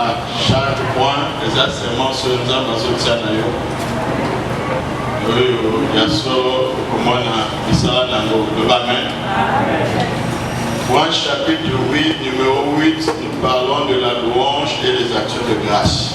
à chaque point, les asserments sur les ambassades. Point chapitre 8, numéro 8, nous parlons de la louange et des actions de grâce.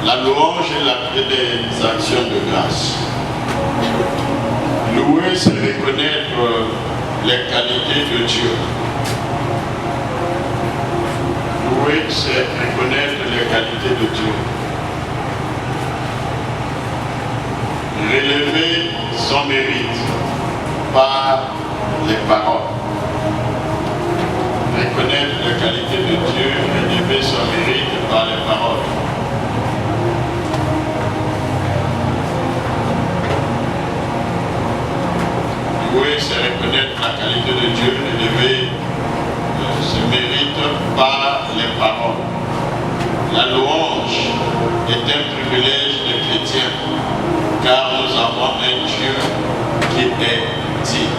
La louange et des actions de grâce. Louer, c'est reconnaître les qualités de Dieu. Louer, c'est reconnaître les qualités de Dieu. Relever son mérite par les paroles. Reconnaître les qualités de Dieu, relever son mérite par les paroles. Louer, c'est reconnaître la qualité de Dieu, élever ce mérite par les paroles. La louange est un privilège des chrétiens, car nous avons un Dieu qui est digne.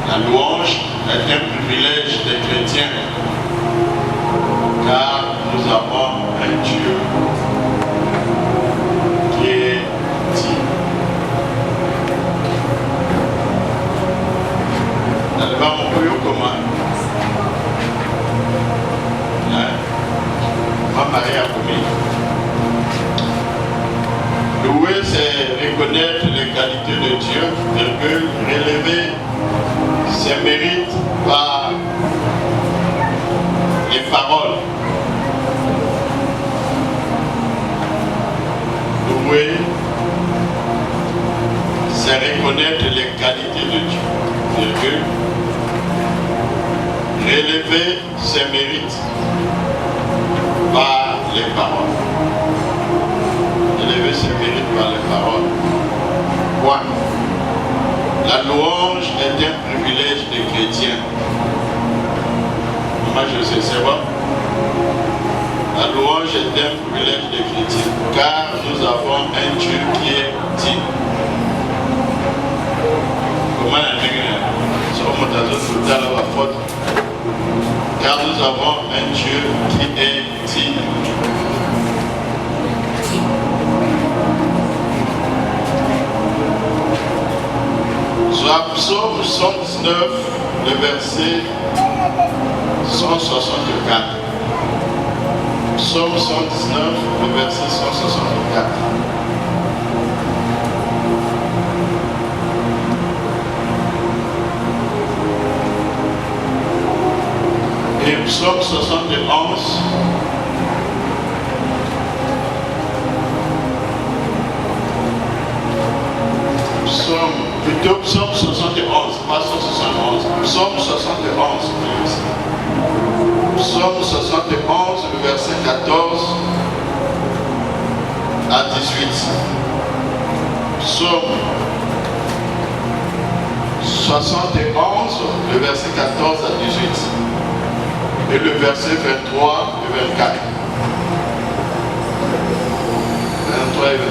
La louange est un privilège des chrétiens, car nous avons un Dieu qui est digne. Louer, c'est reconnaître les qualités de Dieu, relever ses mérites par les paroles. Louer, c'est reconnaître les qualités de Dieu, relever ses mérites par les paroles. Relever ses mérites par les paroles. Point. La louange est un privilège des chrétiens. Moi je sais, c'est bon. La louange est un privilège des chrétiens, car nous avons un Dieu qui est digne. Comment car nous avons un Dieu qui est digne. Psaume 119, le verset 164. Psaume 119, le verset 164. Et Psaume 71, Psaume 71, pas 171, Psaume 71, Psaume 71, le verset 14 à 18. Psaume 71, le verset 14 à 18. Et le verset 23 et 24. 23 et 24.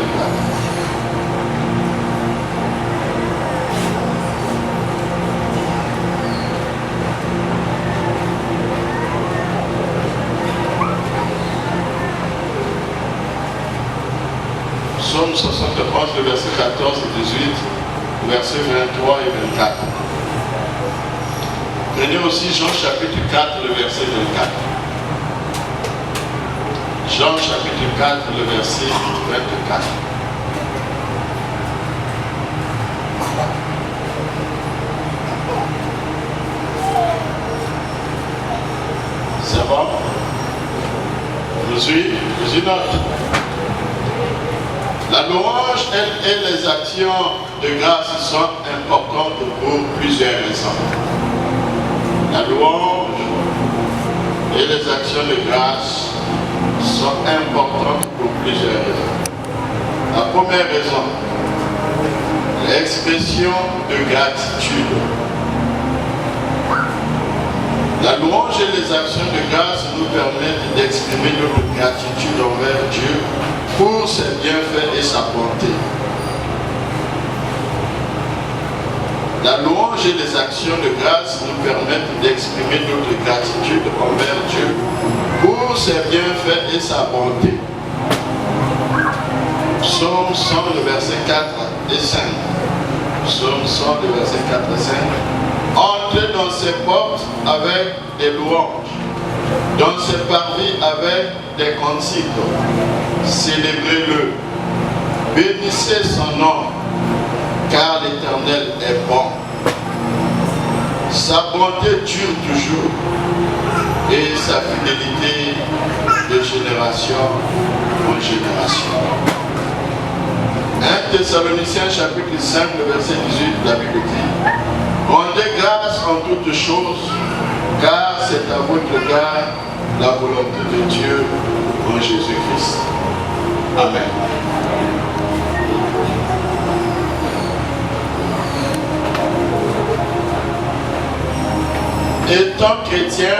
Psaume 71, le verset 14 et 18, verset 23 et 24. Prenez aussi Jean chapitre 4, le verset 24. Jean chapitre 4, le verset 24. C'est bon? Je suis note. La louange, elle et les actions de grâce sont importantes pour plusieurs raisons. La louange et les actions de grâce sont importantes pour plusieurs raisons. La première raison, l'expression de gratitude. La louange et les actions de grâce nous permettent d'exprimer notre gratitude envers Dieu pour ses bienfaits et sa bonté. La louange et les actions de grâce nous permettent d'exprimer notre gratitude envers Dieu pour ses bienfaits et sa bonté. Psaume 100, le verset 4 et 5. Psaume 100, le verset 4 et 5. Entrez dans ses portes avec des louanges, dans ses parvis avec des cantiques. Célébrez-le, bénissez son nom, car l'Éternel est bon. Sa bonté dure toujours et sa fidélité de génération en génération. 1 Thessaloniciens chapitre 5, le verset 18, la Bible dit: rendez grâce en toutes choses, car c'est à votre égard la volonté de Dieu en Jésus-Christ. Amen. Étant chrétien,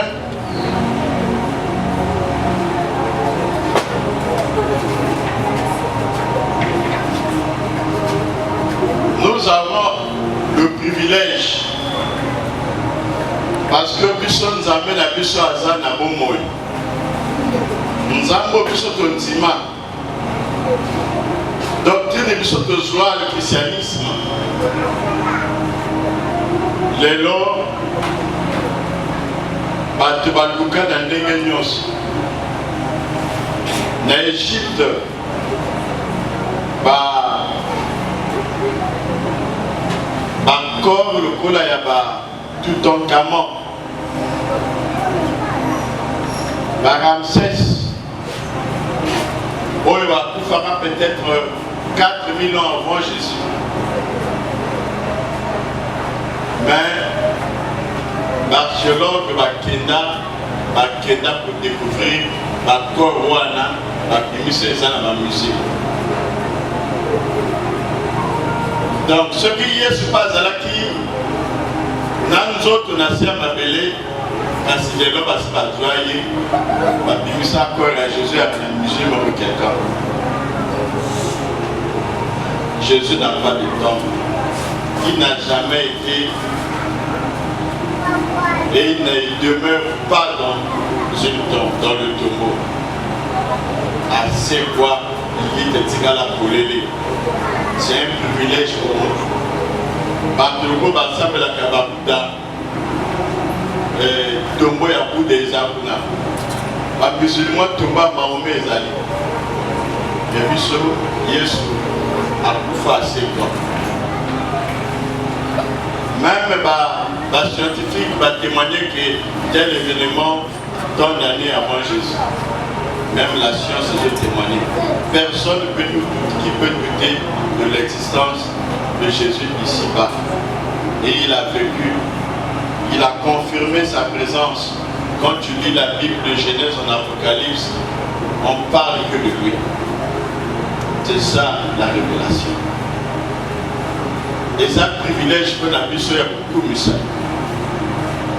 nous avons le privilège, parce que biso nous amène à biso aza na bomoi. Nous avons biso tontima. Doctrine biso tozwa le christianisme. Lelo bato baluka na ndenge nyonso. Na Égypte bakor lokola ya Toutankhamon, Ramsès, oyo bakufaka peut-être 4000 ans avant Jésus. Mais l'archéologue bakenda pour découvrir bakor wana bakimisa eza na bamusée. Donc ce qui Yesu azalaki na nzoto na sia mabele kasi lelo basi bazwa ye babimisa corps à Jésus à un musée ou quelqu'un. Jésus n'a pas de tombe. Il n'a jamais été et il ne demeure pas dans une tombe, dans le tombeau. À ce quoi il dit à la polélé. C'est un privilège pour nous. Batoko basambe la kababuda tombo ya Bouddha ezakuna. Bamusulman tomba Mahomet ezali. Et biso Yesu akufa à 5 ans. Même les scientifiques vont témoigner que tel événement tant d'années avant Jésus. Même la science veut témoigner. Personne qui peut douter de l'existence de Jésus ici-bas. Et il a vécu, il a confirmé sa présence. Quand tu lis la Bible de Genèse en Apocalypse, on parle que de lui. C'est ça la révélation. Et ça, privilège que la mission est beaucoup mieux.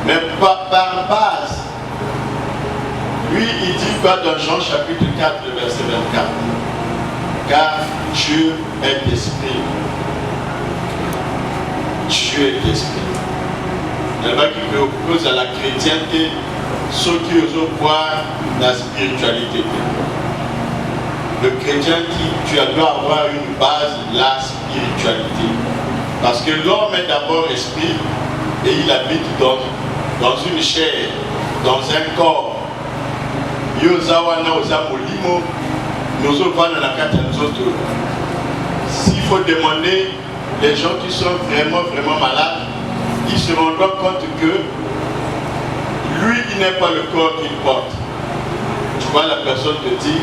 Mais par base, lui, il dit quoi dans Jean chapitre 4, le verset 24? Car Dieu est esprit. Dieu est esprit. Il va qui propose à la chrétienté ce qui osent voir la spiritualité. Le chrétien dit tu dois avoir une base, la spiritualité. Parce que l'homme est d'abord esprit et il habite dans une chair, dans un corps. S'il faut demander, les gens qui sont vraiment malades, ils se rendent compte que lui, il n'est pas le corps qu'il porte. Tu vois, la personne te dit,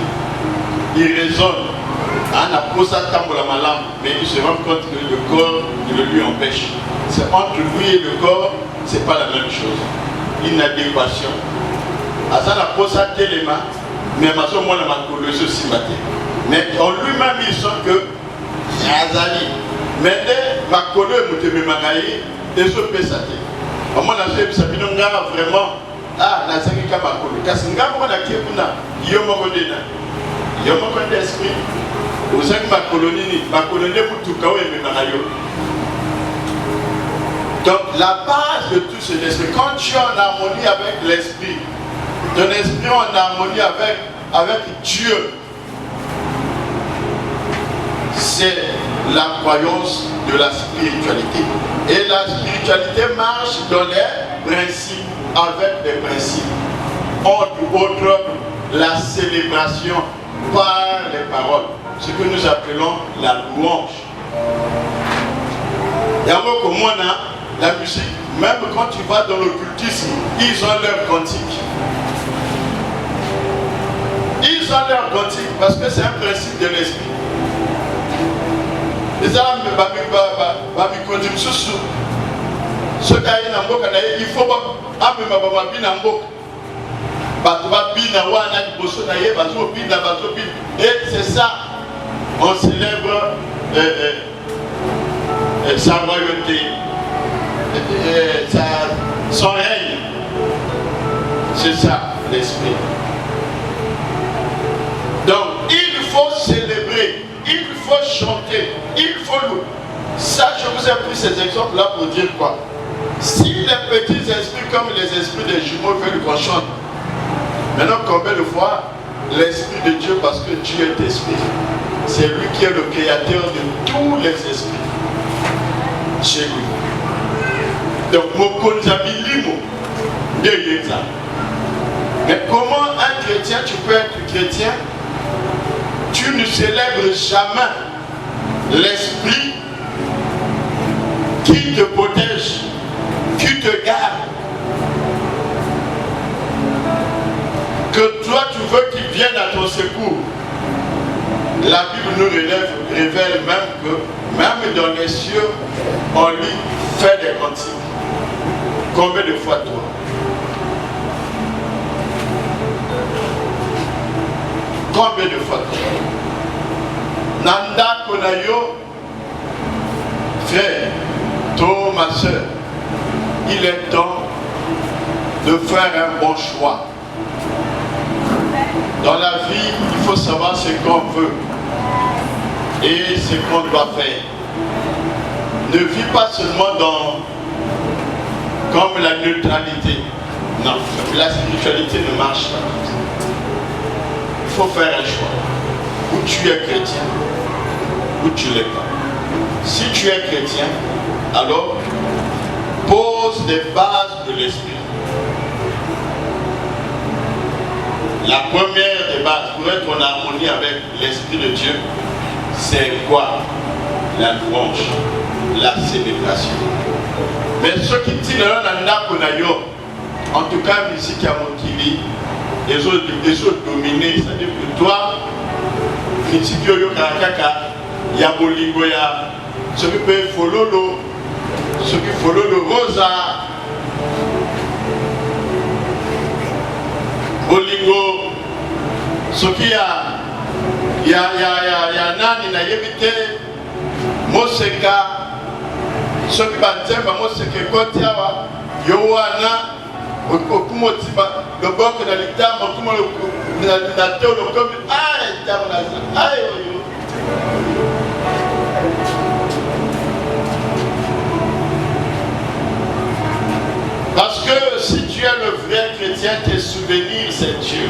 il raisonne, mais il se rend compte que le corps, il le lui empêche. C'est entre lui et le corps, c'est pas la même chose. Inadéquation. Azala posa telema, mais ma soeur moi la makolo ceci matin. Mais en lui-même il sent que Azali. Mais makolo muteme magaye et ce pesate. Moi la chef Sabinonga vraiment ah nazaki ka makolo kasi ngambo na kekuna yo moko dena yo moko d'esprit ozaki makolo nini makolo nde mutuka oyo ememaka yo. Donc la base de tout c'est l'esprit. Quand tu es en harmonie avec l'esprit, ton esprit est en harmonie avec Dieu, c'est la croyance de la spiritualité. Et la spiritualité marche dans les principes, avec des principes. Entre autres, la célébration par les paroles, ce que nous appelons la louange. Il y a beaucoup comme moi, la musique, même quand tu vas dans l'occultisme, ils ont leur cantique. Ils ont leur cantique parce que c'est un principe de l'esprit. Les Arabes, il faut et c'est ça, on célèbre sa royauté, son règne. C'est ça l'esprit. Donc il faut célébrer, il faut chanter, il faut louer. Ça, je vous ai pris ces exemples-là pour dire quoi? Si les petits esprits comme les esprits des jumeaux veulent qu'on chante, maintenant combien de fois l'esprit de Dieu, parce que Dieu est esprit, c'est lui qui est le créateur de tous les esprits chez lui. Donc mais comment un chrétien, tu peux être chrétien, tu ne célèbres jamais l'esprit qui te protège, qui te garde, que toi tu veux qu'il vienne à ton secours. La Bible nous révèle même que même dans les cieux, on lui fait des cantiques. Combien de fois toi? Combien de fois toi? Nanda Konayo, frère, toi ma soeur, il est temps de faire un bon choix. Dans la vie, il faut savoir ce qu'on veut et ce qu'on doit faire. Ne vis pas seulement comme la neutralité. Non, la spiritualité ne marche pas. Il faut faire un choix. Ou tu es chrétien, ou tu ne l'es pas. Si tu es chrétien, alors pose les bases de l'esprit. La première des bases pour être en harmonie avec l'Esprit de Dieu, c'est quoi? La louange, la célébration. Mais ceux qui tirent en tout cas, musique à Mokili, les autres dominés, c'est-à-dire que toi, musique yo kakaka, ya bolingo ya, ceux qui peuvent follow ceux qui follow le rosa. Bolingo, ce qui a nani na yebite, Moseka, ce qui va dire, Moseka Kotiawa, Yowana, Okumotiba, le boc de l'État, la terre, le comme, parce que si tu es le vrai chrétien, tes souvenirs, c'est Dieu.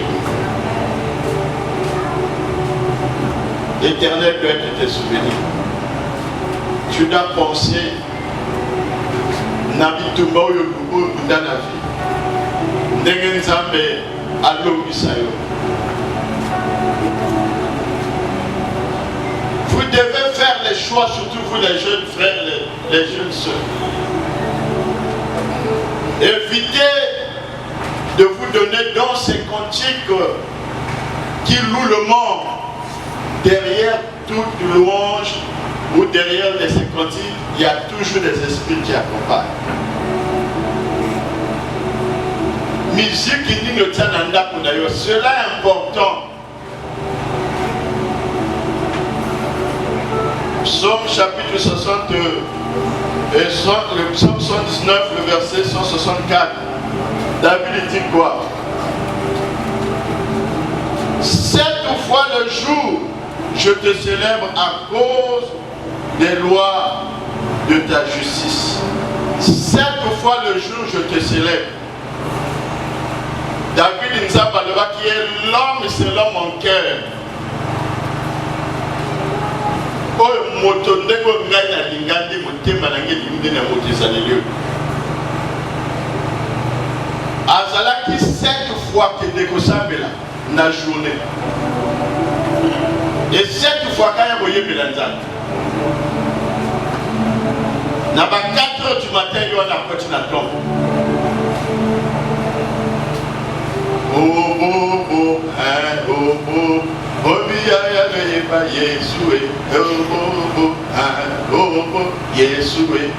L'Éternel doit être tes souvenirs. Tu dois penser, Nabitumba ou Yobubu dans la vie. Nengenzambe Alomisayo. Vous devez faire les choix, surtout vous les jeunes frères, les jeunes sœurs. Évitez de vous donner dans ces cantiques qui louent le monde. Derrière toute louange ou derrière ces cantiques, il y a toujours des esprits qui accompagnent. Musique qui dit le Tsananda Kunayo, cela est important. Psaume chapitre 60. Et le psaume 119, le verset 164. David dit quoi? 7 fois le jour, je te célèbre à cause des lois de ta justice. 7 fois le jour, je te célèbre. David Nzapalova qui est l'homme selon mon cœur. Azalaki 7 fois que Dekosambela na journée. Et 7 fois quand il y a Belanzan. Na 4 heures du matin, il y a la petite tombe. Oh, oh, oh, hein, oh, oh. Obiya ya leba Yesue, oh, oh, Yesue.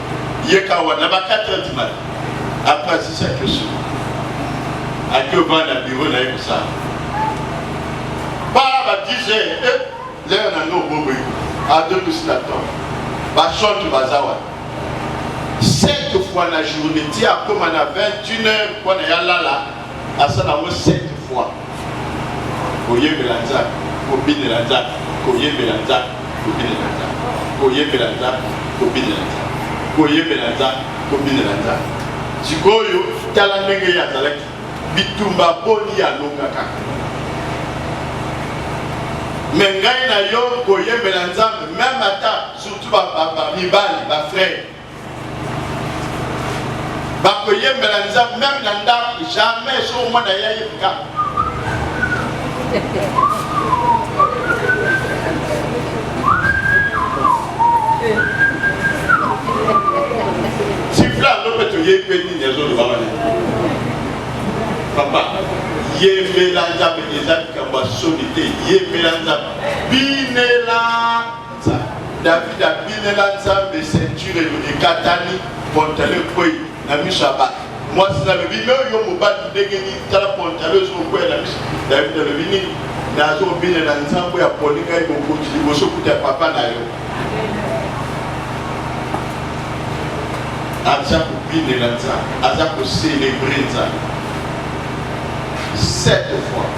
Yekawa, na 4 heures du matin. Après, c'est ça que je suis. À que va la bureau, là, comme ça. Bah, 10 heures, là, on a nos bobos. À 2 plus la tombe. Bah, chante, bazawa. 7 fois la journée, tiens, comme on a 21 heures, qu'on est là, à ça, on a 7 fois. Koye Belanza, Kobine Lanza, Koye Belanza, Kobine Lanza, Koye Belanza, Kobine Lanza, Koye Belanza, Kobine Lanza. Sikoyo, talandenge ya zalaki, bitumba boni ya longaka. Mengai na yo, Koye Belanza, même ata, surtout mibali, ba frère. Ba Koye Belanza, même nanda, jamais sur moi d'ailleurs yika. Si Fla ne peut y péter des autres papa, yé mélange des actes comme la solité, yé mélange binelanza. David a binelanza de ceinture et de katani, pantalon koi, na misaba. Moi, si la vie, yo mo bat degeni tala pantalon sur quoi la mis. David le vini, nazo binelanza pour apolika et beaucoup de bosso pour ta papa na yo. Aza pour binelanza, aza pour célébrer ça. 7 fois.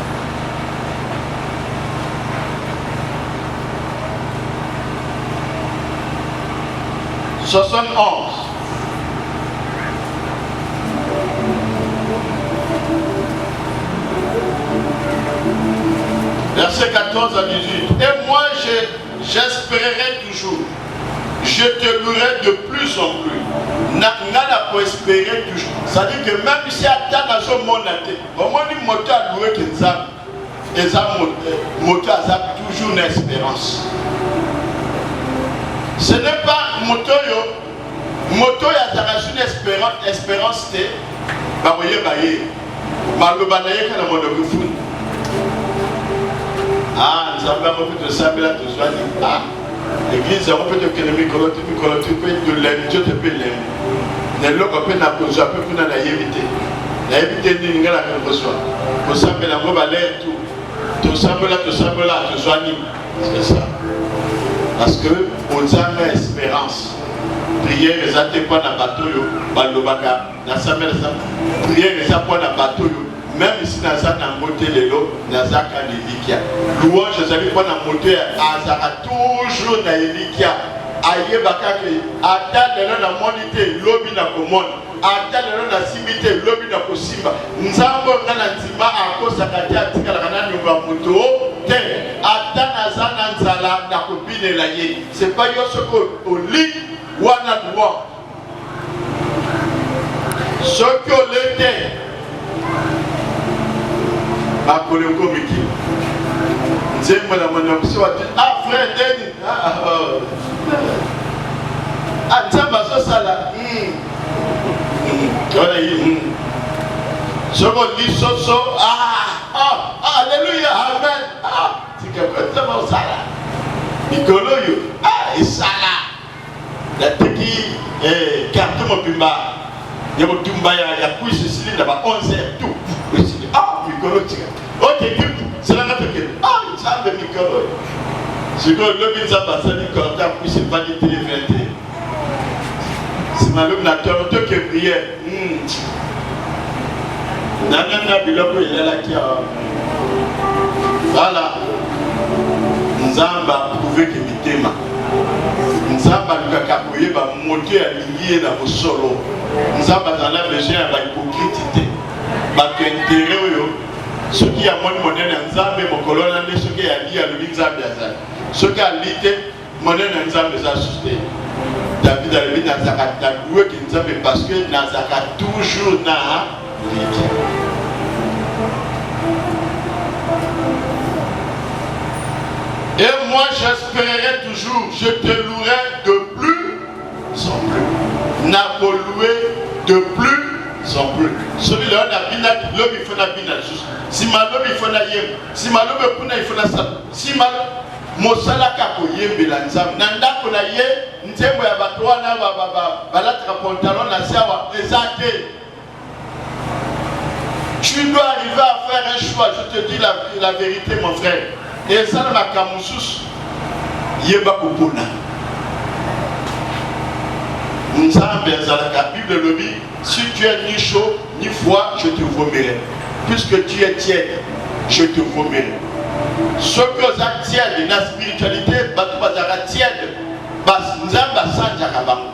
Verset 14 à 18. Et moi, j'espérerai toujours. Je te louerai de plus en plus. Nana pour espérer toujours. C'est-à-dire que même si attends dans ce monde, au moins il m'a loué que ça. Et ça a toujours une espérance. Ce n'est pas motoyo. Motoyo a une espérance. Bah voyez, malobanaye quand on a vu. Ah, nous avons un peu de sable là, tout ça. Ah, l'église a un peu de économie, tu peux de l'aime, Dieu te peut l'aime. Les gens peuvent n'a pas besoin, peuvent n'a évité. La évité n'est pas la même chose. Pour ça, mais la robe à l'air, tout ça, tout soigne. C'est ça. Parce que, on a une espérance. Prière, les athées pas dans le bateau, balobaka, dans sa mère, prière, les apports dans le bateau. Même si dans sa beauté les lots, dans sa canivikia. Louange, je savais pas dans beauté, Azara toujours dans l'évikia. Aïe bakake, attends de la monité, l'obi na commande. Attends de la simité, l'obi na kosimba. Nzambo na nzima à cause de la tika la kana nyumba moto. Te, attends na nzala na kopine la ye. C'est pas yo ce qu'on lit wana droit. Ce que l'était. Ah, frère Denis, ah, tiens, ma soeur, ça là. Je me dis, so, alléluia, amen. Ah, c'est comme ça là. Nicolo, et ça là. La teki, carton mon pimba. Il y a mon tumba, il y a plus de ceci, là-bas, 11h, tout. Ah, Nicolo, ok, c'est la rate que. Ah, il s'en va, Nicolo. Je crois que le visa passe à Nicolo, puis c'est pas du téléphone. C'est ma lune naturelle que prière. Nanana biloko elalaki voilà. Nzamba prouvé que mitema. Nzamba lukaka koyeba moto ya lingi na bosolo. Nzamba dans la besoin ya ba hypocrite. Ba intérêt oyo. Ce qui a mon monnaie nzambe mokolo na nde soki ya li ya lobi nzambe azali. Soki alite monnaie nzambe za susté. David a levé nazaka loué que nzambe parce que nazaka toujours na liki. Et moi j'espérerai toujours, je te louerai de plus en plus. N'a pas loué de plus en plus. Celui-là, l'homme il faut la bina. Si ma l'homme il faut la yem. Si ma l'homme il faut la sal. Si ma mosala kako yembe la nzam. Nanda ko la ye, ntembo ya batwa na balatra pantalon na sawa ezate. Tu dois arriver à faire un choix, je te dis la vérité mon frère. Et ça na kamusus yeba kopona. Nzambe azalaka Bible lobi, si tu es ni chaud ni froid, je te vomirai. Puisque tu es tiède, je te vomirai. Ce que vous êtes tiède dans la spiritualité, batu bazara tiède, bas nzamba sanjaka bango.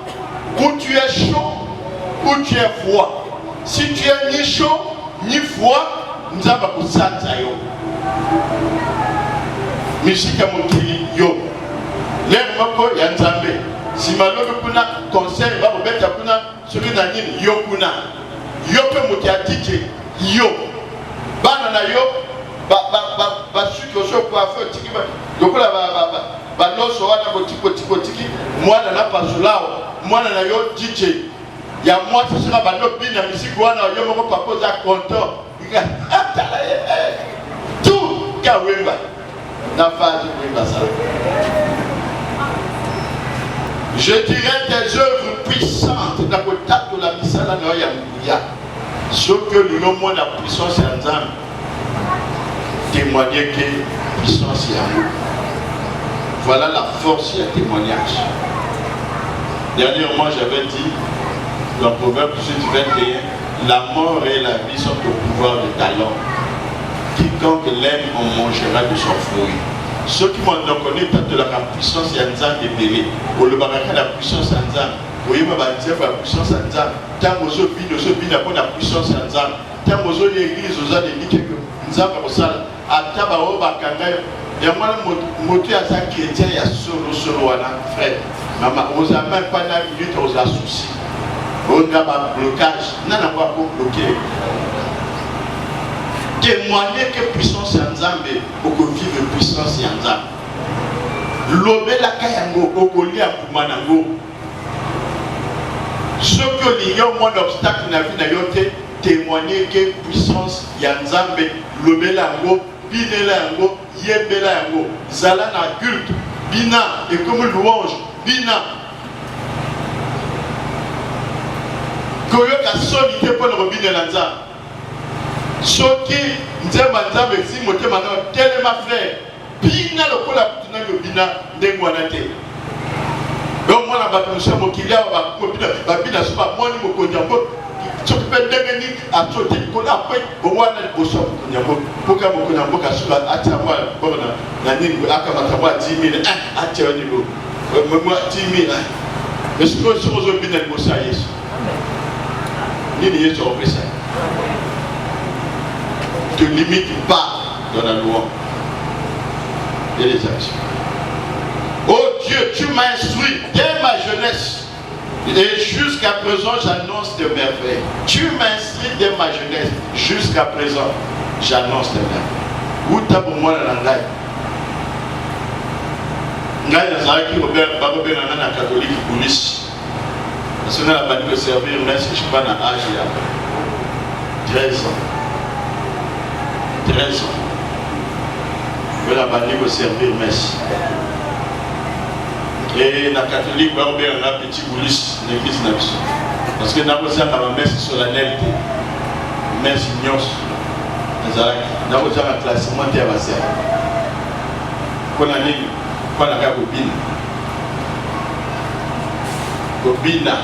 Ou tu es chaud, ou tu es froid. Si tu es ni chaud ni froid, nzamba kusanja yo. Musique mokili yo. Lève moko ya nzambe. Si malobe kuna conseil va beta kuna celui na nini yo kuna. Yo pe motiatike yo. Bana na yo ba suki oso kwa fe tiki ba. Lokola ba loso wana ko tiki mwana na pasulao. Mwana na yo DJ. Ya moi ce sera ba no bina musique wana yo moko papa za content. Tout kawemba. Je dirais tes œuvres puissantes dans le tas de la misala noya. Ce que nous avons la puissance en Zam témoigner que puissance est en nous. Voilà la force et le témoignage. Dernièrement, j'avais dit dans Proverbe 21, la mort et la vie sont au pouvoir de ta langue. Quiconque l'aime, on mangera de son fruit. Ceux qui m'ont reconnu de la puissance et Nzam est belé. Pour le baraka la puissance Nzam. Pour y avoir la puissance Nzam. Tant aux autres bines pour la puissance Nzam. Tant aux autres églises aux autres églises que Nzam a reçu. À Tabao Bakanga, il y a moi moto à ça chrétien il y a solo wana frère. Maman, aux amants pas la minute aux soucis. On a un blocage. Non, on va pas bloquer. Témoigner que puissance en Nzambe pour que vive puissance en Nzambe. Lobe la kayango okoli akumanango. Ce que il y a moins d'obstacles na vie na yote témoigner que puissance en Nzambe lobe la ngo binela yango yebela yango zala na culte bina et comme louange bina koyoka solité pour le robinela Nzambe. Soki nzemba nzambe si motema na telema frère bina lokola kutuna yo bina ndengo wana te donc mwana bato musa mokilia ba bina soba moni mokonjambo soki pe ndenge ni atoti kola pe bomwana liboso mokonjambo poka mokonjambo ka soba atia mwa bona na nini aka matamwa 10 000 atia ni lo mwa 10 000 est-ce que so zo bina liboso Yesu nini Yesu opesa. Ne te limite pas dans la loi et les actions. Oh Dieu, tu m'as instruit dès ma jeunesse et jusqu'à présent j'annonce tes merveilles. Tu m'as instruit dès ma jeunesse, jusqu'à présent j'annonce tes merveilles. Où t'as pour moi la langue? Ngai nazaraki Robert na catholique police. Parce que la banque de servir, mais si je suis pas dans l'âge, il y a 13 ans. 13 ans. Je vais la banque de servir, messe. Et la catholique, on a un petit police, l'église nationale. Parce que nous avons une messe solennelle, messe ignos. Nous avons un classement de la serre. Qu'on a dit, qu'on a dit, Kobina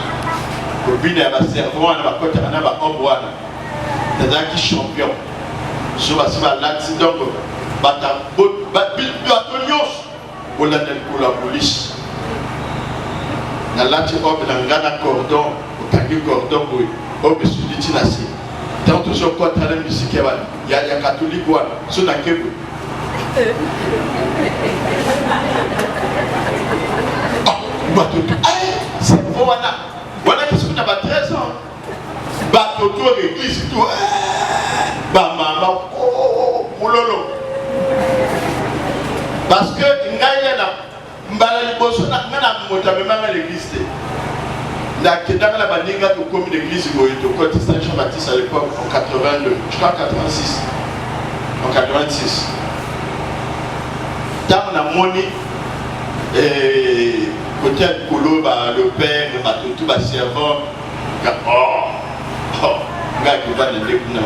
ya baservant na bakota na ba obwana nazalaki champion so basi balati donc bato nyonso bolanda likolo ya polise nalati obe na nga na cordon okangi cordon boye obe esudi ti na se ntango tozokɔta na misiki ya katolike wana so nake boye bato servo wana kisoki na ba 13 ans bato to église to bamama mololo parce que ngai na mbala liboso na nga na moto amemanga l'église te nakendaka na baninga tokomi l'église boye tokoti Saint Jean-Baptiste à l'époque en 82 je crois 86 en 86 ntango namoni côté ya likolo le père bato to baservant ngai kovanda nde kuna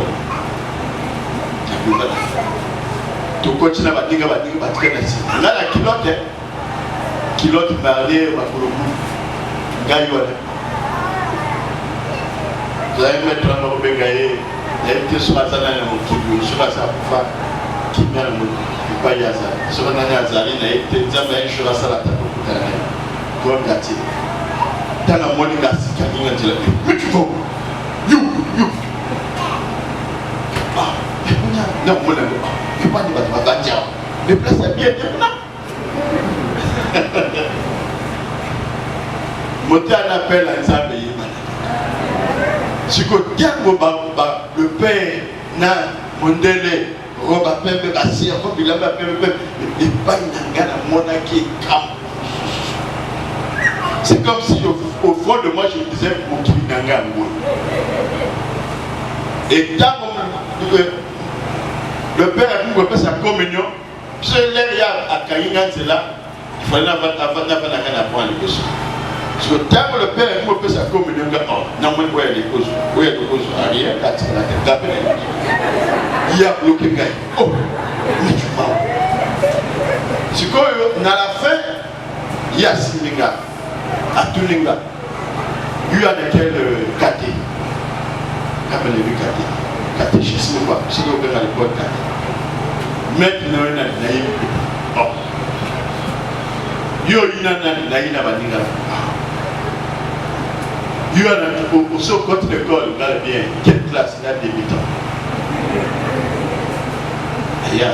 nakovanda tokoti na baninga batika na nsima nga na kilote marie makolobu ngai wana tozali maître wana kobenga ye nayebi te soki aza nani na mokili soki aza kufa kimia na epai azali soki nani azali nayebi te nzambe ya jour asala ata kokutana naye tonga te ntango amoni nga asikaninga nzela metuvo namona epani bato babandi awa le place ya bien te kuna moto ana appele ya nzambe yebana siko ntango le père na mondele roba pembe baservo bilamba pembe epai na nga namonaki ekambo. C'est comme si au fond de moi je me disais mokili na nga yango et ntango le père a dit que sa communion c'est l'air ya akainga nzela il fallait n'avana kana point les choses. Parce que tant que le père a dit que sa communion non moi quoi les causes arrière quatre la tête il a bloqué gars oh mais tu vas c'est quoi na la fin il y a siminga atuninga il y a lequel caté appelé le caté catéchisme quoi c'est le père à l'époque maintenant on a naïf oh yo ina na baninga yo na au so côté l'école là bien quelle classe là débutant aya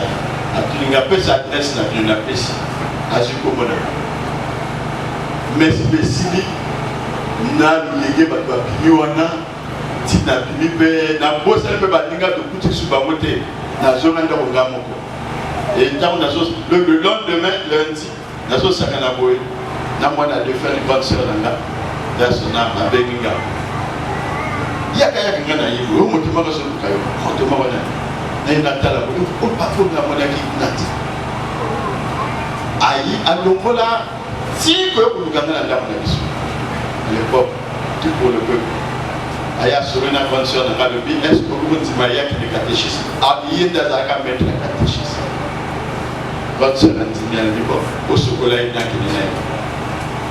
atuninga pesa adresse na tuna pesa azuko mona mais spécifique na luyege bato bapimi wana tina pimi mpe na bosali mpe baninga tokuti su bango te nazonga ndako nga moko e ntango le lendemain lundi nazosaka na boye na mwana defa ni grande sœur na nga yasona abengi nga yaka nga na yibo o motema kasobuka yo motema wana naye natala boye o papa namonaki nati ayi alongola si que vous gagnez la dame de biso à l'époque tout pour le peuple aya sorena grande sœur na le bien est-ce que vous dites Maria qui est catéchisme habillé dans la mettre la catéchisme grande sœur na dit bien libo au chocolat ina qui n'est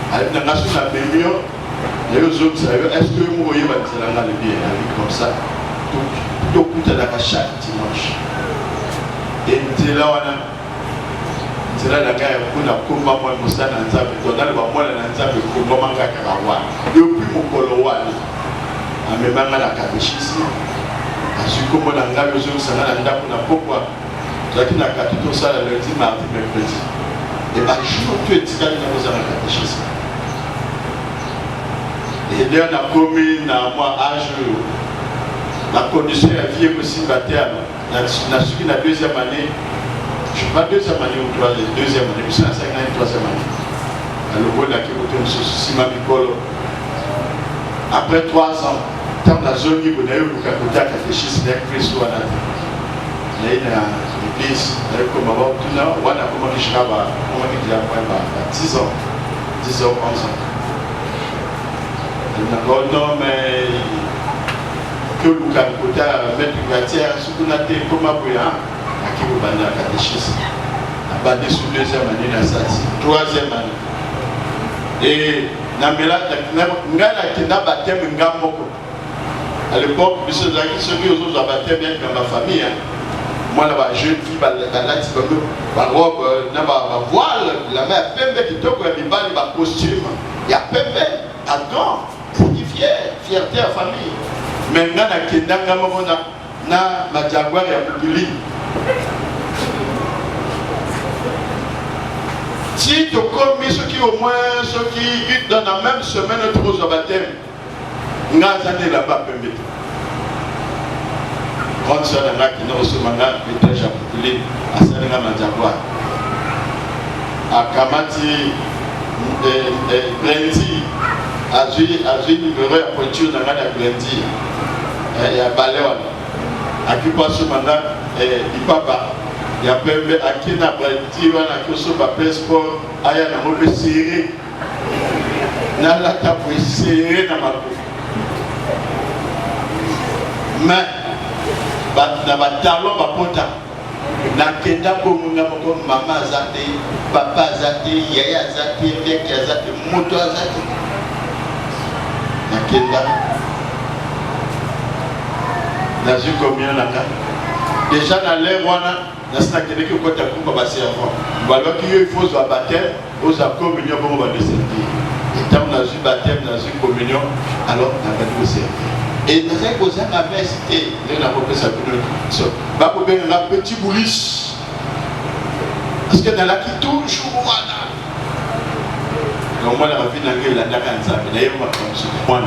pas na ngasu na bemio et aux autres est-ce que vous voyez ba tsela le bien comme ça tout kuta na chaque dimanche et là wana c'est là gars kuna kumba mwa musana nzambe tondale ba mwana na nzambe kumba manga karawa depuis mokolo wana amemanga na catéchisme aziko mona ngabe zo sanga na ndako na pokwa lakini na katito sala lundi mardi mercredi et ba jour tu etikali na kozanga catéchisme et là na komi na moi âge la condition ya vie possible à terme na suki na deuxième année. Je ne sais pas deuxième année ou deuxième année, mais c'est la cinquième année, troisième année. Alors, on a qui après 3 ans, tant la zone où on a eu le catéchisme, Christ, on a l'église, comme avant, tout là, on a commencé à faire 10 ans, 10 ans, 11 ans. Non, mais que le côté mettre une matière, ce qu'on a été comme un qui vous bandez la catéchisme, bandé sous deuxième année, troisième année. Et Namela, Ngala qui n'a pas baptême Ngamoko. À l'époque, ceux qui ont baptême bien dans ma famille, moi là, jeune fille, ma robe, ma voile, la main pembe qui toque, ma costume, il y a pembe, à gants, c'est fier, fierté à famille. Maintenant, na ma jaguar ya public. Si tu commis ceux qui au moins, ceux qui dans la même semaine, tu au baptême, nous allons là-bas permettre. Grande soeur de qui nous reçoit maintenant, le très chapeauté à Sénégal Madjagoua. À Kamati, Blendi, à Zui numéro à pointure dans la Blendi, et à Baléon. À qui passe maintenant, il papa. Il y a même à qui n'a pas dit, on a que ce papier sport, il y a un mauvais serré. N'a la tape serré dans ma peau. Mais, dans ma talon, ma pota, na kenda bomunga moko mama azate, papa azate, yaya azate, mec azate, moto azate. Na kenda. Dans une commune là. Déjà dans l'air, on a quelqu'un qui compte à coup comme assez avant. Alors qu'il faut se baptême, aux communion pour nous descendre. Et tant dans une baptême, dans une communion, alors on a pas de servir. Et nous avons posé la messe, et nous avons fait ça pour nous. Bah pour bien un petit boulis. Parce que dans la qui toujours voilà. Donc moi la vie n'a que la Dakanza, mais d'ailleurs moi comme ça, moi là,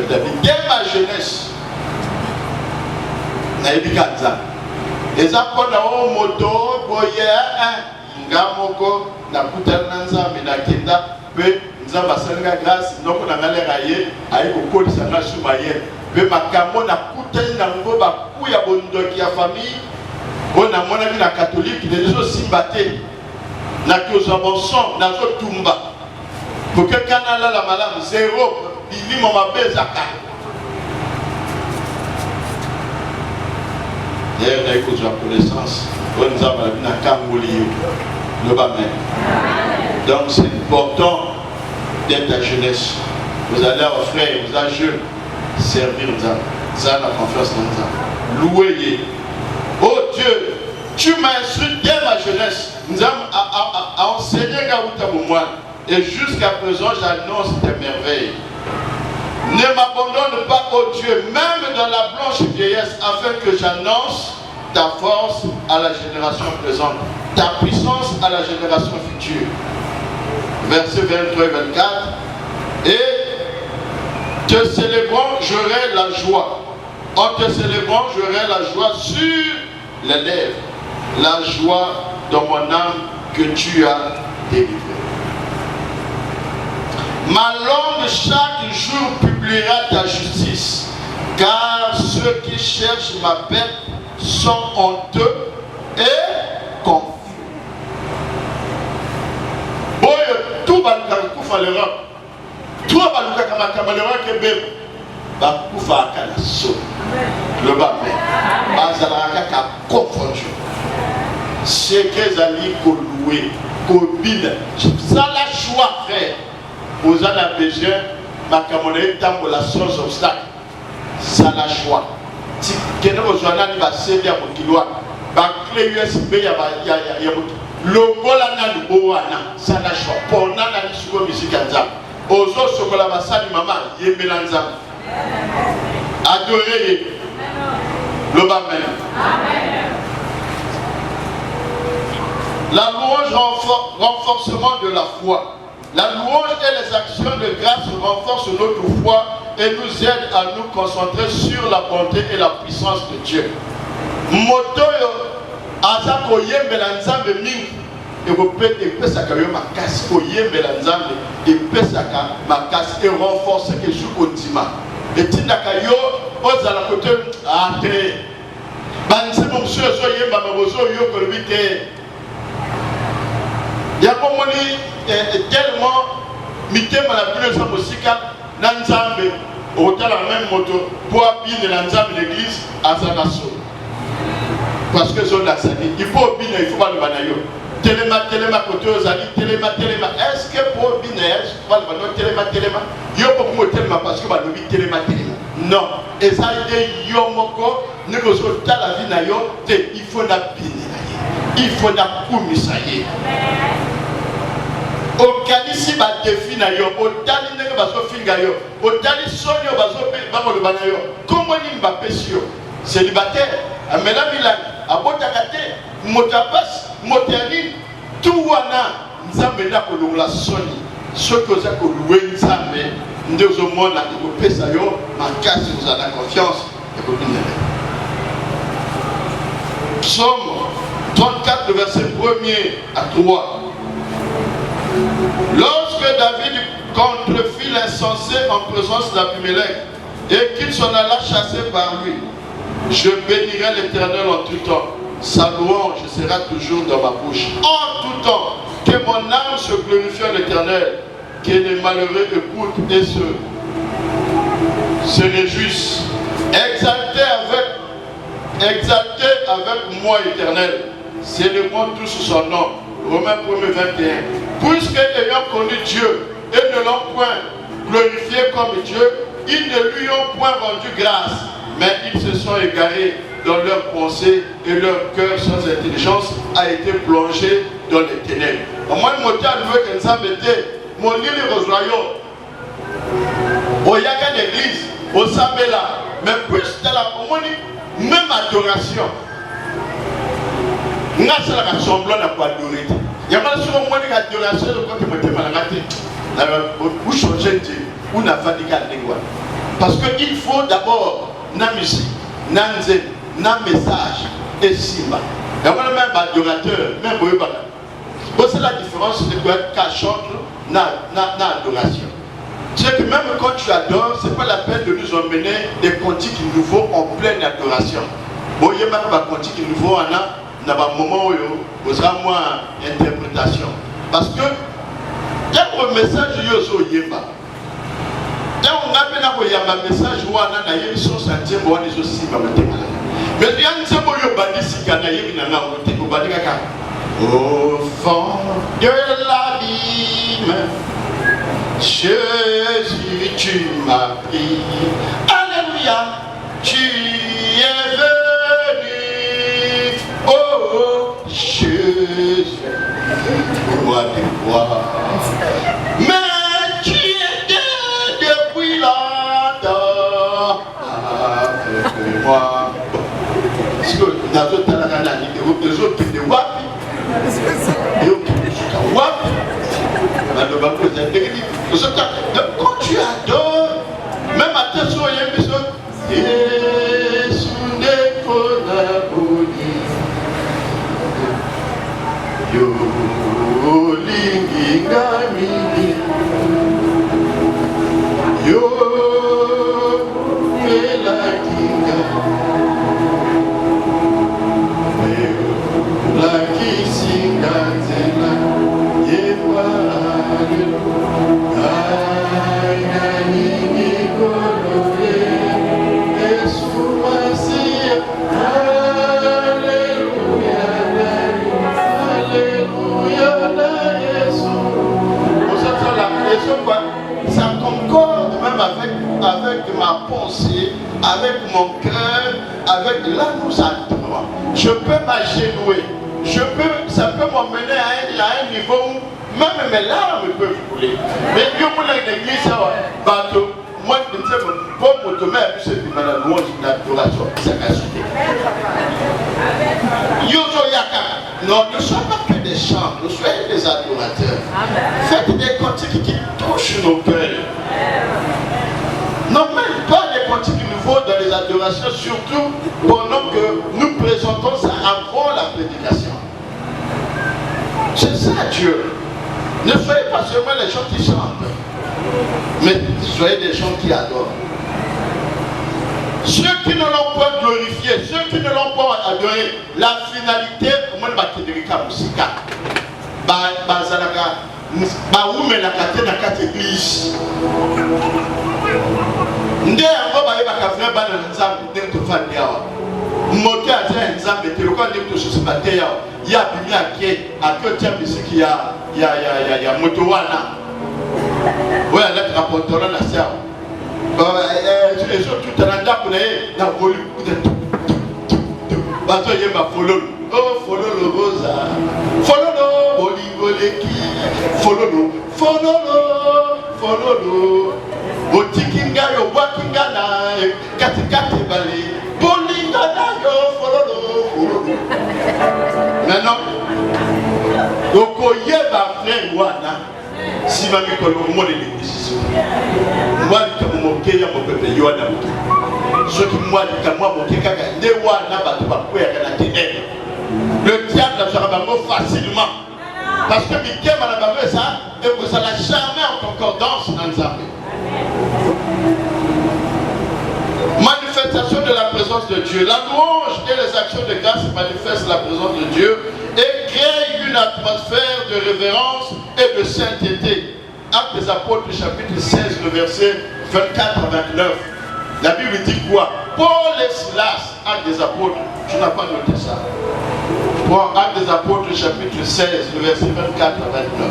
David dès ma jeunesse. Les apôtres ont moto, boye, ngamoko, na kutana nzambe na kenda, pe nzamba senga grâce, donc on a galé raillé, aïe koko de sanga soumaye, pe makamo na kutana na ngoba kuya bondo qui a famille, on a mon ami la catholique, les gens simbaté, na kiosa bon sang, na zo tumba, pour que canala la malade zéro, il dit mon mabé zaka. D'ailleurs, nous avons la connaissance, nous avons la Camboulie, le Bamé. Donc, c'est important d'être la jeunesse. Vous allez aux frères, vous allez jeunes, servir nous. Vous avez la confiance dans nous. Louez. Oh Dieu, tu m'as instruit dès ma jeunesse. Nous avons enseigné Gaouta Boumoine. Et jusqu'à présent, j'annonce tes merveilles. Ne m'abandonne pas, ô Dieu, même dans la blanche vieillesse, afin que j'annonce ta force à la génération présente, ta puissance à la génération future. Versets 23 et 24. Et te célébrant, j'aurai la joie. En te célébrant, j'aurai la joie sur les lèvres. La joie dans mon âme que tu as délivrée. Ma langue chaque jour publiera ta justice, car ceux qui cherchent ma paix sont honteux et confus. Boy, tout va nous faire l'Europe. Tout va nous faire l'Europe que bébé. Va nous faire la sauce. Le bas, mais va confondu. C'est que Zali Koloué, Kobine, ça la choix frère. Vous avez besoin de la sans obstacle. Ça la choix. Si quelqu'un vous a dit que c'est bien pour qu'il soit, la clé USB, il y a le bola na le boana. Ça la choix. Pour nous, on a dit musique à ça. Aux autres, ce que la massage maman, il est mélangeant. Adorez le Amen. La louange renforcement de la foi. La louange et les actions de grâce renforcent notre foi et nous aident à nous concentrer sur la bonté et la puissance de Dieu. Motoyo azako yembela nzambe mingi epesaka yo makasi koyembela nzambe epesaka makasi et renforce que jusqu'au dimanche. Etindaka yo ozala kote ate banzemo monsieur ozoyemba mabozo yo kolobi te. Yakomoni tellement mitema la plus de musique nanzambe autant la même moto pour abîmer l'ensemble de l'église à Zanaso parce que son asani il faut abîmer il faut pas le banayo téléma côté aux amis téléma est-ce que pour abîmer il faut pas le banayo téléma yo pour moi téléma parce que bah le téléma Non. Et ça a été Yomoko, nous avons la vie na yo, il faut la bénir. Il faut la koumisaye. Au Kanisi ba défi na yo, au Tali nenge baso finga yo, au Tali sonyo baso bako le bana yo. Comment ni Mbappé sio? Célibataire, à Mela Milan, à Botakate, Motapas, Motiani, tout wana, Nzambe na kolongla soni. Ce que vous avez loué Nzambe, nous au monde la développé ça yo, ma casse vous a la confiance et que vous Psaume 34, verset 1er à 3. Lorsque David contrefit l'insensé en présence d'Abimelech et qu'il s'en alla chasser par lui, je bénirai l'Éternel en tout temps. Sa louange sera toujours dans ma bouche. En tout temps, que mon âme se glorifie en l'Éternel, que les malheureux écoutent et se réjouissent. Exaltez avec moi, Éternel. Célébrons tous son nom. Romains 1er 21. Puisque ayant connu Dieu et ne l'ont point glorifié comme Dieu, ils ne lui ont point rendu grâce, mais ils se sont égarés dans leurs pensées et leur cœur sans intelligence a été plongé dans les ténèbres. Au moins, je suis loué que nous avons été, mon lit au royaume, au Yaga l'église, au Sabela, mais plus de la même adoration. Nous avons semblant à quoi adorer. Il y a pas souvent moins d'adoration quand tu me demandes où changer de Dieu, où n'a pas de parce qu'il faut d'abord la musique, la message et simba. Il y a même adorateur, même boyobana. C'est la différence de quoi qu'à chanter adoration. C'est que même quand tu adores, ce n'est pas la peine de nous emmener des cantiques nouveaux en pleine adoration. Bon, il y a même des cantiques nouveaux en a un moment où il y a moins interprétation. Parce que il y a un message qui est yemba. Il y a un message où on a un son sentier où on est aussi dans le thème. Mais il y a un seul bandit qui a au fond de l'abîme, Jésus, tu m'as pris. Alléluia, tu es venu. Oh, Jésus, moi te voir. Mais tu étais depuis longtemps avec moi. Parce que dans le temps, les autres qui étaient wapi, et autres qui étaient wapi. Quand tu adores, même à tes soins, il y a une personne. Jésus n'est pas la bonne. Yo lingingami. Yo elakinga. La kisinga zela. Ça concorde même avec ma pensée, avec mon cœur, avec là nous adorons. Je peux m'agenouiller. Ça peut m'emmener à un niveau où même mes larmes peuvent couler. Mais Dieu pour l'église, bateau, moi je me dis, bon, mon domaine, c'est que la louange, l'adoration, c'est la suite. Non, ne soyez pas que des chants, nous soyons des adorateurs. Faites des cantiques qui touchent nos cœurs. Non, même pas des cantiques nouveaux dans les adorations, surtout pendant que nous présentons ça avant la prédication. C'est ça Dieu. Ne soyez pas seulement les gens qui chantent, mais soyez des gens qui adorent. Ceux qui ne l'ont pas glorifié, ceux qui ne l'ont pas adoré, la finalité, comment va te dire qu'à musica, bazalaka, où met la carte dans quatre églises. Ndé on va aller à faire ban dans Nzambe de te faire diawa. Moté à dire Nzambe te le quoi de te soucier bater ya. Ya bimi à que tiens musique ya moto wana. Ouais, la rapporteur la sœur. et surtout dans la dame, on a volume de tout. Bazo yemba follow. Oh, follow le rosa. Follow le boli boleki. Follow le. Follow le. Follow le. Otikinga yo wakinga na. Kati kati bali. Bolinga na yo. Follow le. Maintenant, donc yemba frère wana. Si ma mère colonne moi les décisions. Moi comme mon pays a mon peuple yoana. Ce qui moi dit que moi mon keka ne wana ba to ba ko ya kana ténèbres. Le diable n'absorbera pas facilement. Parce que Mikem a la ça et vous allez jamais en concordance dans les armées. Manifestation de la présence de Dieu. La louange et les actions de grâce manifestent la présence de Dieu et créent une atmosphère de révérence et de sainteté. Actes des Apôtres, chapitre 16, le verset 24 à 29. La Bible dit quoi? Paul et Silas, Actes des Apôtres, tu n'as pas noté ça. Prends Actes des Apôtres, chapitre 16, le verset 24 à 29.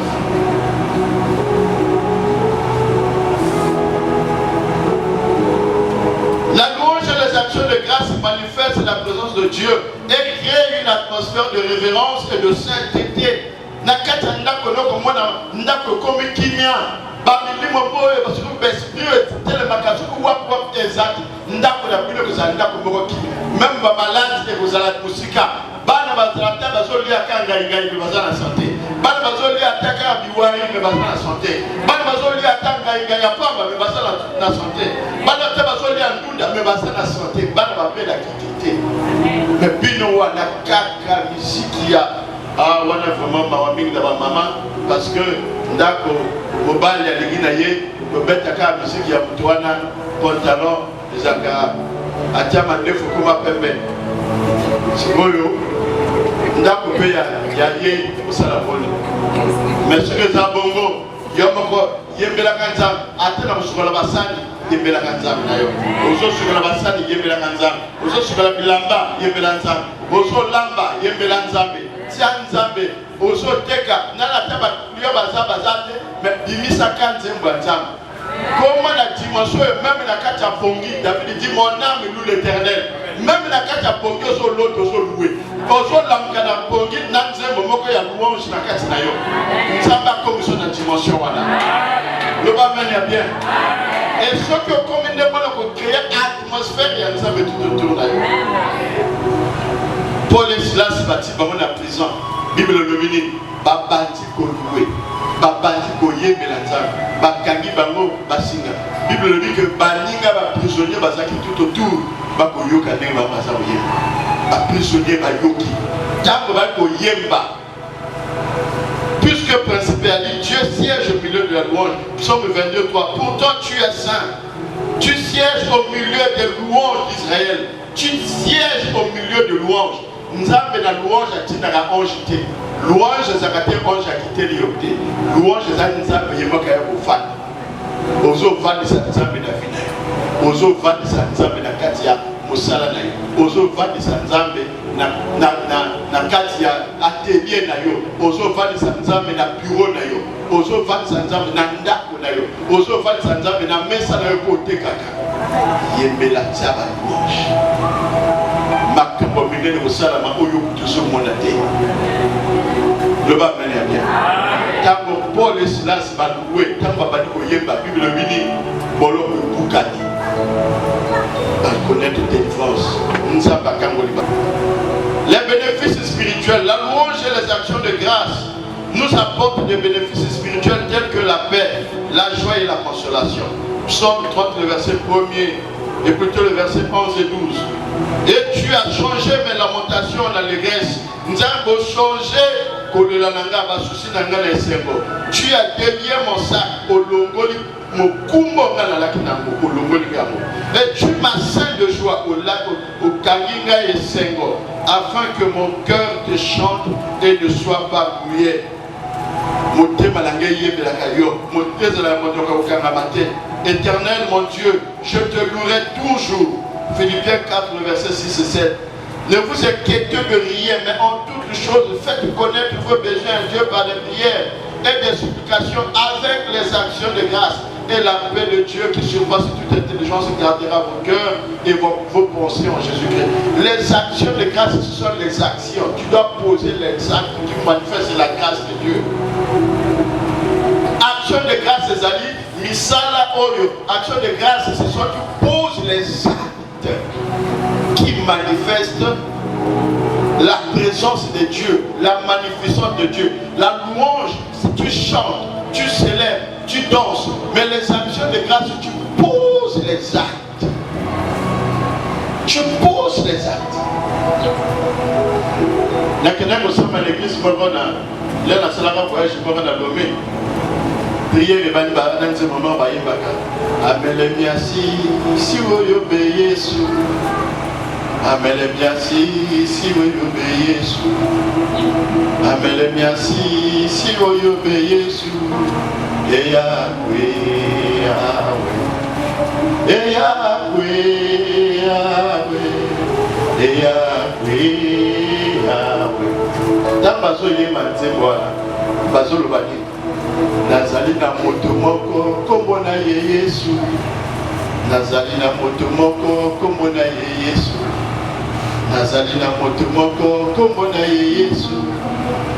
La louange et les actions de grâce manifestent la présence de Dieu et créent une atmosphère de révérence et de sainteté. Nakata ndako noko mwana ndako komi kimia bamilimo boye parce que l'esprit tele makazuku wap exact ndako na bino ko ndako moko kimi même ba malade et vous allez musika bana bazalata bazolia kanga ngai be bazana santé bana bazolia taka biwari be bazana santé bana bazolia kanga ngai ya pamba be bazana na santé bana te bazolia ndunda be bazana santé bana ba pela kitité mais bino wana kaka misikia. Ah, on a vraiment maman parce que ndako mobile ya lingina ye bobeta ka musique ya mutwana pantalon ezaka atiama ndefu kuma pembe sikoyo ndako pe ya ye osala pole mais ce que ça bongo yomoko yembela kanza atena musukola basani yembela kanza nayo ozo sukola basani yembela kanza ozo sukola bilamba yembela kanza ozo lamba yembela nzambe Nzambe ozo teka nana taba liyo bazabazate mais bimisa kanze mbwanzambe comment la dimension même la kacha pongi David dit mon âme loue l'Éternel même la kacha pongi ozo l'autre ozo louer ozo lamkana pongi nanzembo moko ya louange na kati na yo nzamba comme son dimension wana le bamen ya bien et ce que comme ne pas ko créer atmosphère ya nzambe tout autour na yo. Paul et Silas bati bango na prison. Bible le mini babandi ko loué, babandi ko yembela nzambe, bakangi bango basinga. Bible le dit que baninga ba prisonnier bazaki tout autour, ba ko yoka ndenge ba baza yemba. Ba prisonnier ba yoki. Tango ba ko yemba. Puisque principe a dit Dieu siège au milieu de la louange. Psaume 22, 3. Pourtant tu es saint. Tu sièges au milieu des louanges d'Israël. Tu sièges au milieu de louanges. Nzambe na louange atinaka ange te. Louange ezakate ange akite liyokte. Louange ezali nzambe yemoka ya kofanda. Ozo vandisa nzambe na vida yo. Ozo vandisa nzambe na kati ya mosala na yo. Ozo vandisa nzambe na kati ya atelier na yo. Ozo vandisa nzambe na bureau na yo. Ozo vandisa nzambe na ndako na yo. Ozo vandisa nzambe na mesa na yo ko tekaka. Yembela tsaba louange. Makambo minene kosalama oyo tozomona te. Le bas mène bien. Tango Paul et Silas baloué, tango babadi koyemba Bible mini bolo bukani. Ba connaître délivrance. Nzamba kango liba. Les bénéfices spirituels, la louange et les actions de grâce nous apportent des bénéfices spirituels tels que la paix, la joie et la consolation. Psaume 30, le verset 1er. Et plutôt le verset 11 et 12. Et tu as changé mes lamentations en allégresse. Nous avons changé tu as délié mon sac au longoli, mon kumbo et tu m'as saint de joie au kanginga et sengo, afin que mon cœur te chante et ne soit pas mouillé. Éternel mon Dieu, je te louerai toujours. Philippiens 4, le verset 6 et 7. Ne vous inquiétez de rien, mais en toutes choses, faites connaître vos besoins à Dieu par des prières et des supplications avec les actions de grâce. et la paix de Dieu qui surpasse toute intelligence gardera vos cœurs et vos pensées en Jésus-Christ. Les actions de grâce, ce sont les actions. Tu dois poser les actes qui manifestent la grâce de Dieu. Action de grâce, les amis, misala oyo. Action de grâce, ce sont tu poses les actes qui manifestent la présence de Dieu, la magnificence de Dieu, la louange. Tu chantes, tu célèbres, tu danses, mais les actions de grâce, tu poses les actes. Tu poses les actes. Nous sommes à l'église, nous sommes à voyage, nous sommes à Lomé. Priez les bani dans ce moment, Amele miasi, si vous obéissez Jésus. Amele miasi, si vous obéissez Jésus. Amele miasi, si vous obéissez Jésus. Et Yahweh, Yahweh. Et Yahweh, Yahweh. Et Yahweh, Yahweh. Dans bazo yemante voilà. Bazo le bani. Nazali na moto moko kombo na ye Yesu. Nazali na moto moko kombo na ye Yesu. Nazali na moto moko kombo na ye Yesu.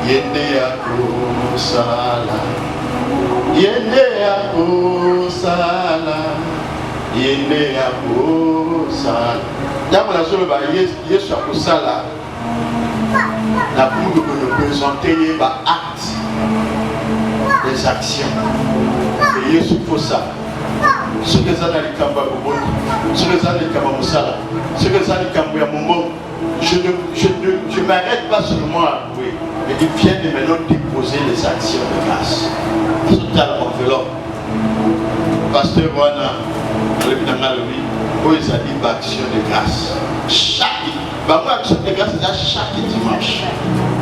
Yende ya kusala. Yende ya kusala. Yende ya kusala. Jambo na solo ba Yesu akusala. Na pour nous présenter ba acte. Les actions. Et Yesu faut ça. Ce que ça n'a pas de ce que ça n'a pas de ça, ce que ça n'a pas de je ne m'arrête pas seulement à louer, mais il vient de maintenant déposer les actions de grâce. Tout à l'enveloppe. Pasteur Wana, le Binanga lui, où il a dit action de grâce. Chaque action de grâce, c'est chaque dimanche.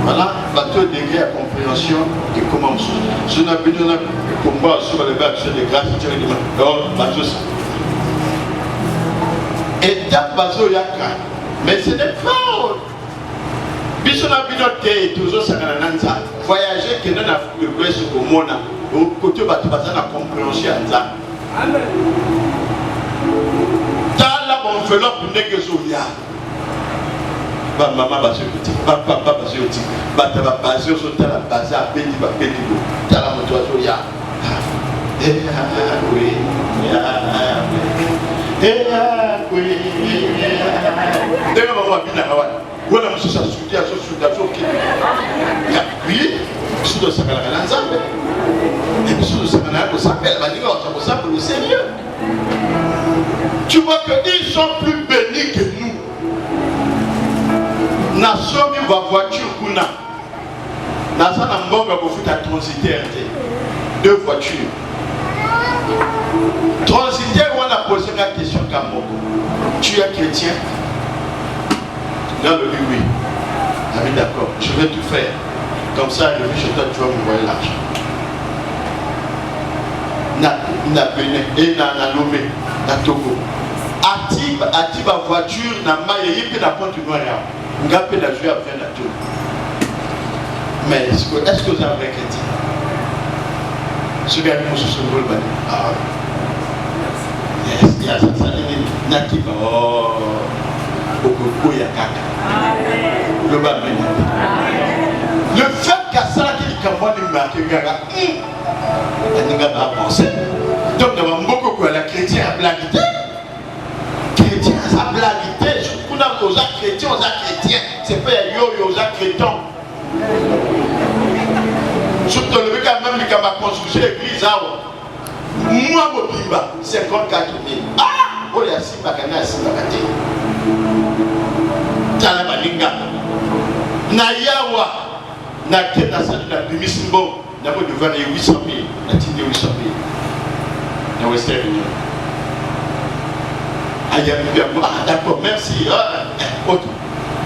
Voilà, bateau degré à compréhension qui commence. Je n'ai pas de combat sur les actions de grâce, tu as dit, bateau ça. Et dans bateau yaka, mais ce n'est pas. Bisous n'a pas noté, toujours ça n'a pas voyager que nous avons fait le sur le monde, au côté bateau, ça n'a compréhension à ça. Amen. Dans la enveloppe, n'est que Zoya. Maman va se dire, papa va se dire, bata va passer sur la base à pédi va pédi go. T'as la moto à Zoya. Dès maman va bien avoir. Voilà monsieur ça soutient sur qui. Oui, sous de ça quand on ensemble. Et sous de ça quand on s'appelle, va dire on s'appelle le Seigneur. Tu vois que ils sont plus bénis que nous. Nasomi va voiture kuna. Nasana mbonga pour faire transitaire. 2 voitures. Transitaire, on a posé la question comme tu es chrétien? Là, le dit oui. Ah oui, d'accord, je vais tout faire. Comme ça, je vais chez toi, tu vas m'envoyer l'argent. Na Bénin, et na Lomé, na Togo. Atiba voiture, na maille, il peut na pointe noire. On a pu la jouer à faire la tour. Mais est-ce que vous avez chrétien? Ce gars qui se rôle, ah, yes, il y a ça, Nakiba, oh, Okoko Yakaka. Le fait qu'à ça, il y a un marqué, il y a un pensée. Donc, nous avons beaucoup de chrétiens à blaguer. Chrétiens à blaguer. On a aux chrétiens, c'est pas yo aux chrétiens. Surtout le gars même qui a construit l'église, moi, je 54 000. Ah! Oh, il y a 6 bagana, 6 bagati. Talabalinga. Nayawa. Nakena sali na Bimisimbo. Nabo devant les 800 000. Natine 800 000. Dans Western Union. Ah, d'accord, merci.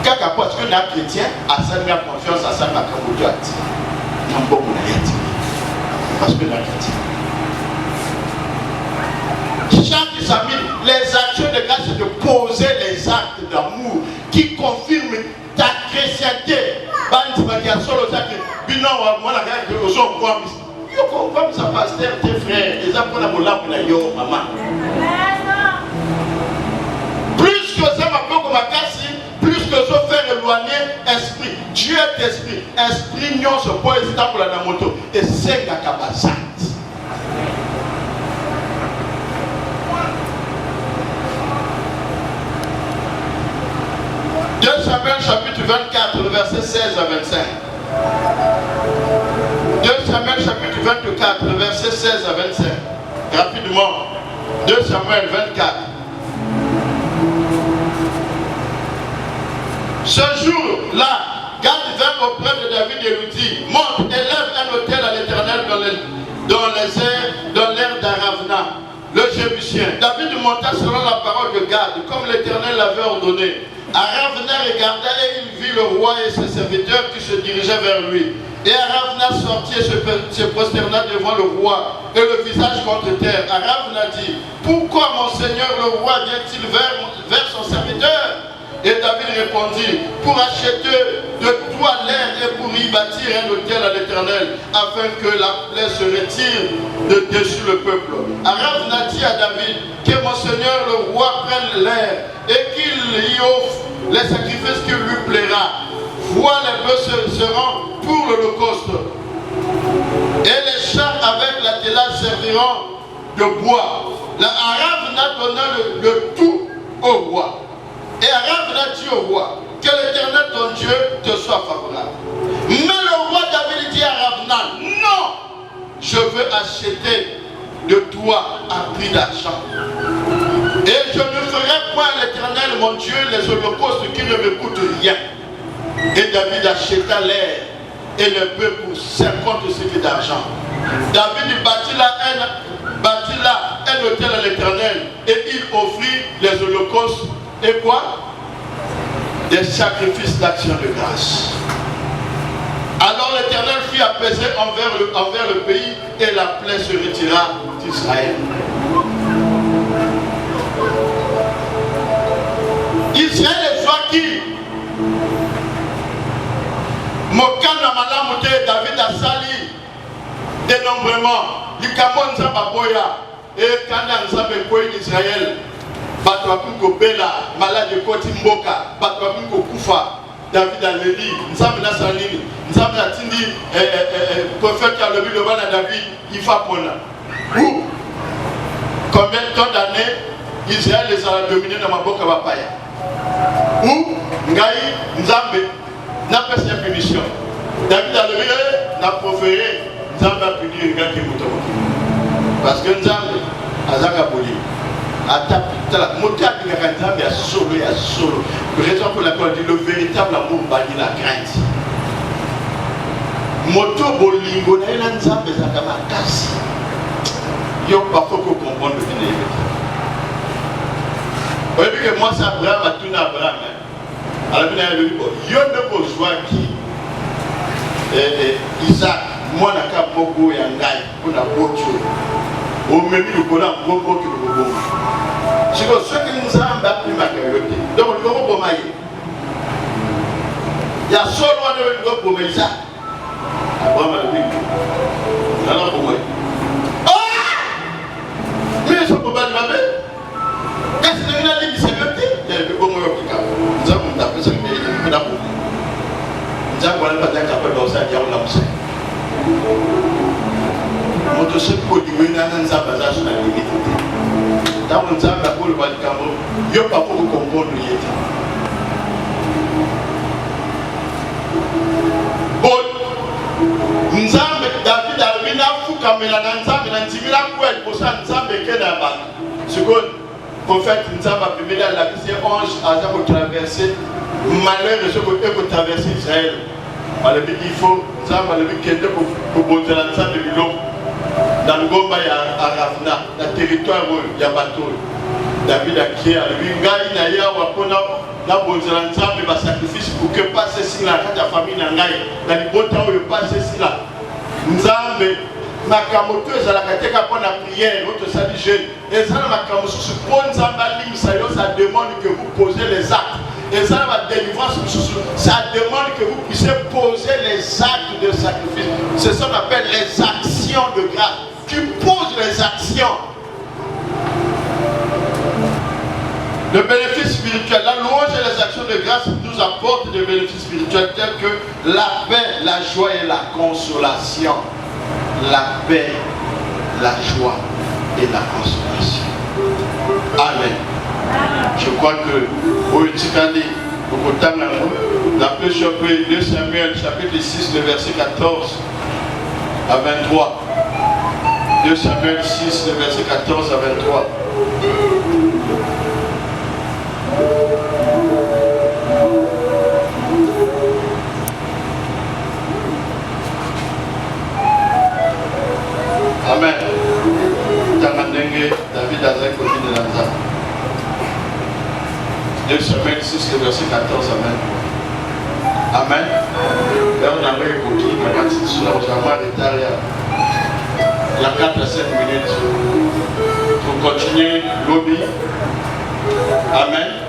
Kaka parce que na chrétien, à ça n'a confiance à ça n'a pas de droit. Non, bon, on a dit. Parce que na chrétien. Chaque amis, les actions de grâce, c'est de poser les actes d'amour qui confirment ta chrétienté. comme ça, pasteur, tes frères, les apprennent à mon lap, maman. Plus que ça m'a peu comme ma casse, plus que ça fait éloigner esprit. Dieu est esprit. Esprit n'y se peut hésiter pour la moto. Et c'est la cabasate. 2 Samuel chapitre 24, le verset 16 à 25. 2 Samuel chapitre 24, le verset 16 à 25. Rapidement. 2 Samuel 24. Ce jour-là, Gad vint auprès de David et lui dit, monte, élève un autel à l'Éternel dans l'air d'Aravna, le Jébusien. David monta selon la parole de Gad, comme l'Éternel l'avait ordonné. Aravna regarda et il vit le roi et ses serviteurs qui se dirigeaient vers lui. Et Aravna sortit et se prosterna devant le roi et le visage contre terre. Aravna dit, pourquoi mon seigneur le roi vient-il vers son serviteur? Et David répondit, pour acheter de toi l'air et pour y bâtir un autel à l'Éternel, afin que la plaie se retire de dessus le peuple. Aravna dit à David, que mon seigneur le roi prenne l'air et qu'il y offre les sacrifices qui lui plaira. Vois les bœufs seront pour l'Holocauste. Et les chars avec l'attelage serviront de bois. La Aravna donna le tout au roi. Et Aravna dit au roi, que l'Éternel ton Dieu te soit favorable. Mais le roi David dit à Aravna, non, je veux acheter de toi à prix d'argent. Et je ne ferai point à l'Éternel mon Dieu les holocaustes qui ne me coûtent rien. Et David acheta l'air et le bœuf pour 50 cycles d'argent. David bâtit là un autel à l'Éternel et il offrit les holocaustes et quoi? Des sacrifices d'action de grâce. Alors l'Éternel fut apaisé envers le pays et la plaie se retira d'Israël. Israël est Joachim. Mokana Malamoute, David a sali dénombrement. Likamon Zababoya et Kana Nzabekwe d'Israël. Batouakou Bela, malade de Koti Mboka, Batouakou Koufa, David a Léli, Nzam Nassalini, Nzam Natindi, prophète qui a levé le à David, il va prendre. Où? Combien de temps d'années Israël les a dominés dans ma boca Bapaya? Où? Ngaï, Nzambe, n'a pas cette punition. David a levé, n'a proféré, Nzambe a puni le gars qui est mouton. Parce que Nzambe a Zakaboli. Raison pour laquelle on dit le véritable amour bannit la crainte. Moto bolingo na ina nzambe za kama kasi. Yo parfois qu'on comprend le bien. Vous voyez que moi c'est Abraham à tout Abraham. Alors bien il dit yo ne besoin qui Isaac moi na ka bogo ya ngai kuna bocho. O memi le kona bogo ki le bogo. C'est que ceux qui nous ont battu ma curiosité. Donc, le gros pour mailler. Il y a seulement le gros pour mailler ça. Abraham a dit. Alors, pour moi. Ah! Mais ils sont pour battre ma mère. Quand c'est une année qui s'est mettée, il y a le bon mot qui cap. Nous avons tapé ça, mais il y a un peu d'amour. Nous avons pas d'être dans ça, il y a un lampe. Mon dossier pour du win, nous avons pas sur la limite. Dans mon temps, la boule va du Cameroun, il n'y a pas pour comprendre le yéti. Bon, Nzambe, David a vu la fou comme il a Nzambe, il a dit la couette pour ça, Nzambe qui est là-bas. Second, prophète Nzambe a privé la vie, ange a traversé, malheur de ce côté pour traverser Israël. Il faut, Nzambe a levé quelqu'un pour monter la Nzambe de l'eau. Dans le Gomba, il y a Aravna, le territoire où il y a bateau. David a créé, lui, il y a un sacrifice pour que passe ici là, quand la famille n'a pas dans le bon temps où il passe ici là. Nzambe, ma camoteuse à la catégorie pour la prière, votre salut jeune. Et ça, ma camoteuse, pour Nzambe, ça demande que vous posez les actes. Et ça va délivrance. Ça demande que vous puissiez poser les actes de sacrifice. C'est ce qu'on appelle les actions de grâce. Tu poses les actions. Le bénéfice spirituel, la louange et les actions de grâce nous apportent des bénéfices spirituels tels que la paix, la joie et la consolation. La paix, la joie et la consolation. Amen. Je crois que au Utikandi, au Kotangango, la paix sur 2 Samuel chapitre 6, le verset 14 à 23. 2 Samuel 6, le verset 14 à 23. Amen. David a dit de Lanza. 2 Samuel 6, le verset 14. Amen. Amen. Là, on a écouté ma cantique sur la retard. Il y a 4 à 5 minutes pour continuer lobby. Amen.